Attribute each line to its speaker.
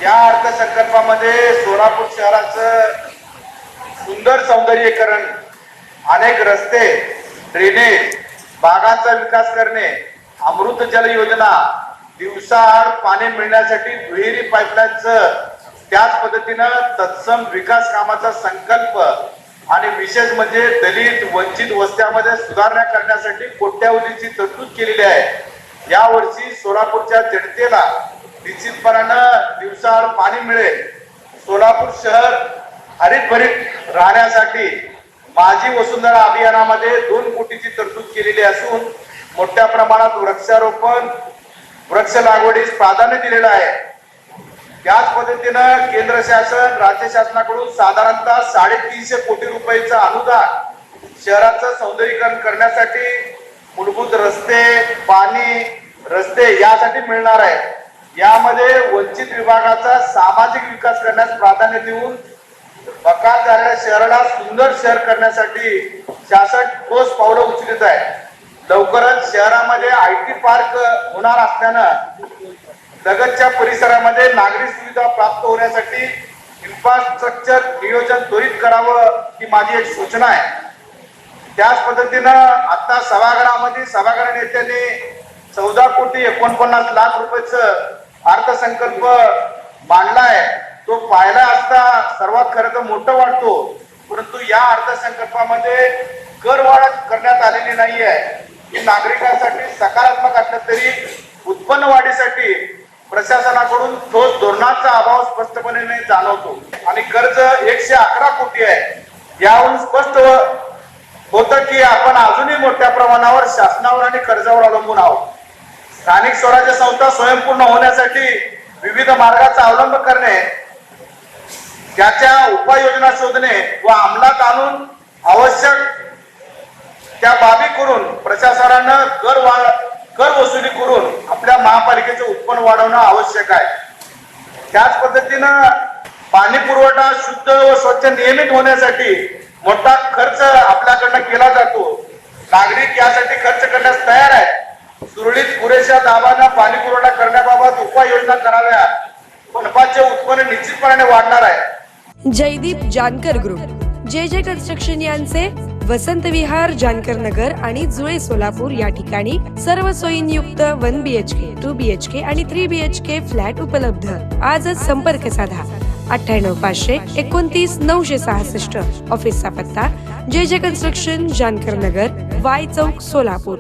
Speaker 1: या अर्थसंकल्पामध्ये सोलापूर शहराचं सुंदर सौंदर्यीकरण, अनेक रस्ते, ड्रेनेज, बागांचा विकास करणे, अमृत जल योजना, दिवसाआड पाणी मिळण्यासाठी दुहेरी पाईपलाईनचं, त्याच पद्धतीनं तत्सम विकास कामाचा संकल्प आणि विशेष म्हणजे दलित वंचित वस्त्यामध्ये सुधारणा करण्यासाठी कोट्यावधीची तरतूद केलेली आहे। या वर्षी सोलापूरच्या जनतेला निश्चितपणानं दिवसाआड पाणी मिळेल। सोलापूर शहर हरितभरित राहण्यासाठी माझी वसुंधरा अभियानामध्ये 2 कोटीची तरतूद केलेली असून मोठ्या प्रमाणात वृक्षारोपण, वृक्ष लागवडीस प्राधान्य दिलेलं आहे। त्याच पद्धतीनं केंद्र शासन, राज्य शासनाकडून साधारणतः 350 कोटी रुपयाचं अनुदान शहराचं सौंदर्यीकरण करण्यासाठी, मूलभूत रस्ते, पाणी, रस्ते यासाठी मिळणार आहे। यामध्ये वंचित विभागाचा सामाजिक विकास करण्यास प्राधान्य देऊन बकाल झालेल्या शहराला सुंदर शहर करण्यासाठी शासन ठोस पावलं उचलत आहे। लवकरच शहरामध्ये IT पार्क होणार असल्यानं लगतच्या परिसरामध्ये नागरी सुविधा प्राप्त होण्यासाठी इन्फ्रास्ट्रक्चर नियोजन त्वरित करावं ही माझी एक सूचना आहे। त्याच पद्धतीनं आता सभागृहामध्ये सभागृह नेत्यांनी 14,49 लाख रुपयाचं अर्थसंकल्प मांडलाय। तो पाहिला असता सर्वात खरं तर मोठं वाटतो, परंतु या अर्थसंकल्पामध्ये कर वाढ करण्यात आलेली नाहीये। ही नागरिकांसाठी सकारात्मक असलं तरी उत्पन्न वाढीसाठी प्रशासनाकडून ठोस धोरणाचा अभाव स्पष्टपणे जाणवतो आणि कर्ज 111 कोटी आहे। यावरून स्पष्ट होतं की आपण अजूनही मोठ्या प्रमाणावर शासनावर आणि कर्जावर अवलंबून आहोत। स्थानिक स्वराज्य संस्था स्वयंपूर्ण होण्यासाठी विविध मार्गाचा अवलंब करणे, त्याच्या उपाययोजना शोधणे व अंमलात आणून आवश्यक त्या बाबी करून प्रशासनानं कर वसुली करून आपल्या महापालिकेचे उत्पन्न वाढवणं आवश्यक आहे। त्याच पद्धतीनं पाणी पुरवठा शुद्ध व स्वच्छ नियमित होण्यासाठी मोठा खर्च आपल्याकडनं केला जातो। नागरिक यासाठी खर्च करण्यास तयार आहेत। सुरळीत पुरेशा दाबानं पाणी पुरवठा करण्याबाबत उपाययोजना कराव्या। मनपाचे उत्पन्न निश्चितपणे वाढणार आहे।
Speaker 2: जयदीप जानकर ग्रुप, जे कन्स्ट्रक्शन यांचे वसंत विहार, जानकर नगर आणि जुळे सोलापूर या ठिकाणी सर्व सोयींयुक्त 1 BHK, 2 BHK आणि 3 BHK फ्लॅट उपलब्ध। आजच संपर्क साधा 98 500 29 966। ऑफिसचा पत्ता जे कन्स्ट्रक्शन, जानकर नगर, वाय चौक, सोलापूर।